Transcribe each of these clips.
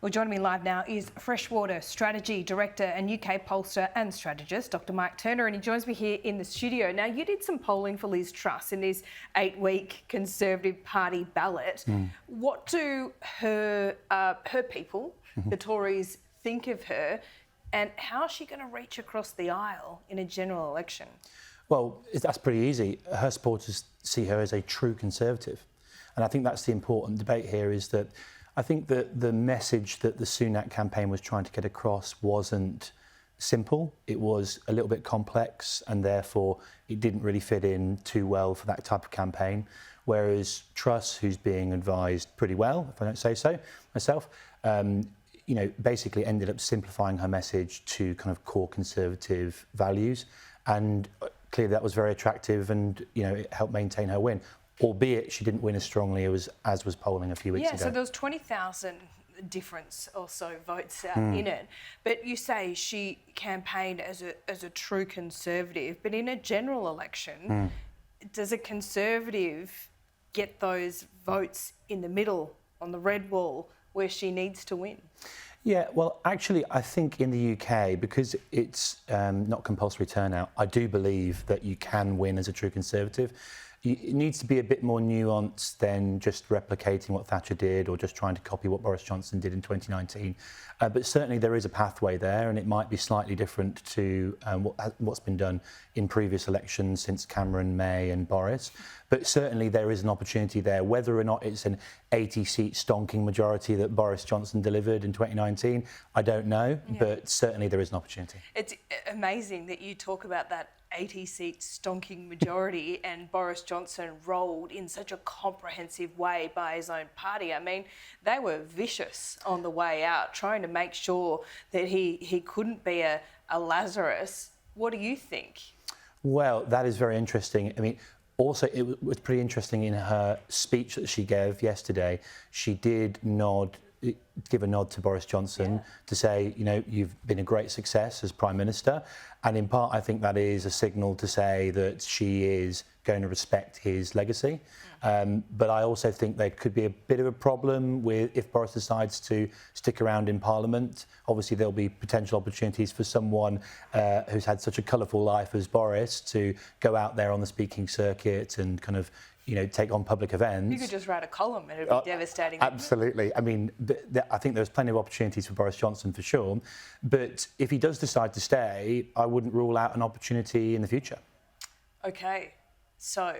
Well, joining me live now is Freshwater Strategy Director and UK pollster and strategist, Dr. Mike Turner, and he joins me here in the studio. Now, you did some polling for Liz Truss in this 8-week Conservative Party ballot. What do her people, the Tories, think of her, and how is she going to reach across the aisle in a general election? Well, that's pretty easy. Her supporters see her as a true Conservative. And I think that's the important debate here, is that I think that the message that the Sunak campaign was trying to get across wasn't simple. It was a little bit complex, and therefore it didn't really fit in too well for that type of campaign. Whereas Truss, who's being advised pretty well, if I don't say so myself, basically ended up simplifying her message to kind of core Conservative values. And clearly that was very attractive, and it helped maintain her win. Albeit she didn't win as strongly as was polling a few weeks ago. Yeah, so there was 20,000 difference or so votes in it. But you say she campaigned as a true Conservative, but in a general election, does a Conservative get those votes in the middle, on the red wall, where she needs to win? Yeah, well, actually, I think in the UK, because it's not compulsory turnout, I do believe that you can win as a true Conservative. It needs to be a bit more nuanced than just replicating what Thatcher did or just trying to copy what Boris Johnson did in 2019. But certainly there is a pathway there, and it might be slightly different to what's been done in previous elections since Cameron, May and Boris. But certainly there is an opportunity there. Whether or not it's an 80-seat stonking majority that Boris Johnson delivered in 2019, I don't know, but certainly there is an opportunity. It's amazing that you talk about that 80-seat stonking majority and Boris Johnson rolled in such a comprehensive way by his own party. I mean, they were vicious on the way out, trying to make sure that he couldn't be a Lazarus. What do you think? Well, that is very interesting. I mean, also, it was pretty interesting in her speech that she gave yesterday. She did give a nod to Boris Johnson to say, you've been a great success as Prime Minister. And in part, I think that is a signal to say that she is going to respect his legacy. But I also think there could be a bit of a problem if Boris decides to stick around in Parliament. Obviously, there'll be potential opportunities for someone who's had such a colourful life as Boris to go out there on the speaking circuit and kind of take on public events. You could just write a column and it'd be devastating. Absolutely. I mean, I think there's plenty of opportunities for Boris Johnson for sure. But if he does decide to stay, I wouldn't rule out an opportunity in the future. Okay. So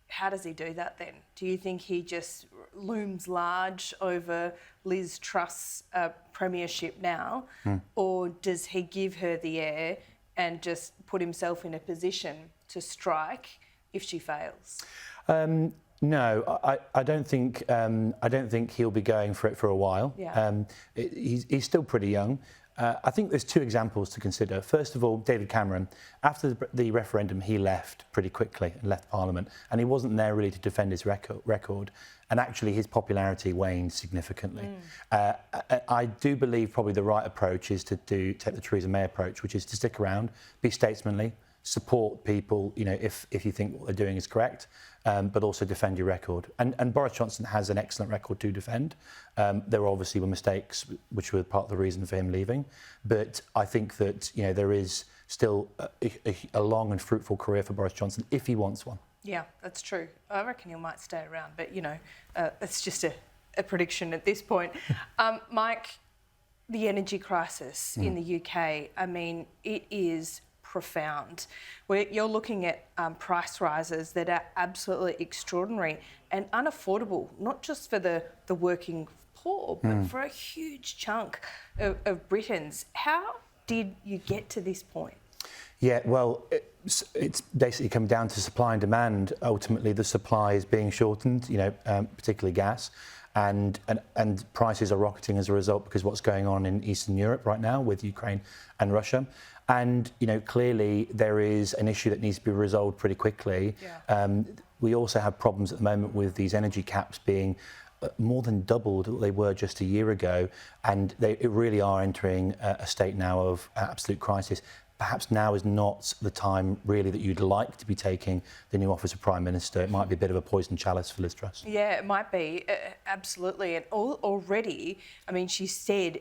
how does he do that then? Do you think he just looms large over Liz Truss' premiership now? Or does he give her the air and just put himself in a position to strike if she fails? No, I don't think he'll be going for it for a while. Yeah. He's still pretty young. I think there's two examples to consider. First of all, David Cameron. After the referendum, he left pretty quickly and left Parliament, and he wasn't there really to defend his record. And actually, his popularity waned significantly. I do believe probably the right approach is to take the Theresa May approach, which is to stick around, be statesmanly, support people, if you think what they're doing is correct, but also defend your record. And Boris Johnson has an excellent record to defend. There obviously were mistakes, which were part of the reason for him leaving. But I think that there is still a long and fruitful career for Boris Johnson if he wants one. Yeah, that's true. I reckon he might stay around, but it's just a prediction at this point. Mike, the energy crisis in the UK, I mean, it is profound. You're looking at price rises that are absolutely extraordinary and unaffordable, not just for the working poor, but for a huge chunk of Britons. How did you get to this point? Yeah, well, it's basically come down to supply and demand. Ultimately, the supply is being shortened, particularly gas. And prices are rocketing as a result because what's going on in Eastern Europe right now with Ukraine and Russia. And, clearly there is an issue that needs to be resolved pretty quickly. Yeah. We also have problems at the moment with these energy caps being more than doubled what they were just a year ago. And they really are entering a state now of absolute crisis. perhaps now is not the time really that you'd like to be taking the new office of Prime Minister. It might be a bit of a poisoned chalice for Liz Truss. Yeah, it might be, absolutely. And already, I mean, she said,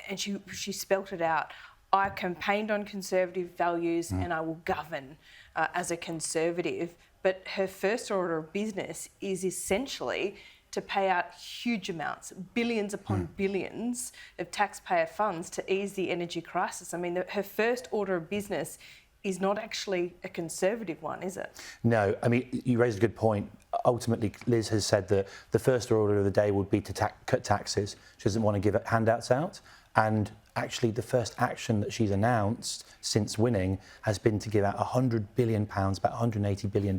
and she spelt it out, I campaigned on conservative values and I will govern as a conservative. But her first order of business is essentially to pay out huge amounts, billions upon billions of taxpayer funds to ease the energy crisis. I mean, her first order of business is not actually a conservative one, is it? No, I mean, you raised a good point. Ultimately, Liz has said that the first order of the day would be to cut taxes. She doesn't want to give handouts out. And actually, the first action that she's announced since winning has been to give out £100 billion, about $180 billion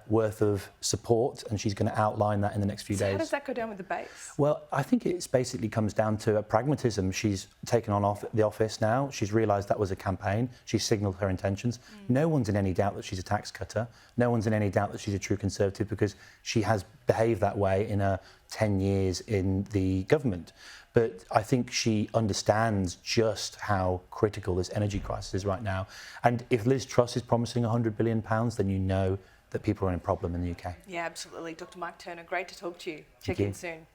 worth of support, and she's going to outline that in the next few days. How does that go down with the base? Well, I think it basically comes down to a pragmatism. She's taken on the office now. She's realised that was a campaign. She's signalled her intentions. No one's in any doubt that she's a tax cutter. No one's in any doubt that she's a true Conservative because she has behaved that way in her 10 years in the government. But I think she understands just how critical this energy crisis is right now. And if Liz Truss is promising £100 billion, then you know that people are in a problem in the UK. Yeah, absolutely. Dr. Mike Turner, great to talk to you. Check in soon.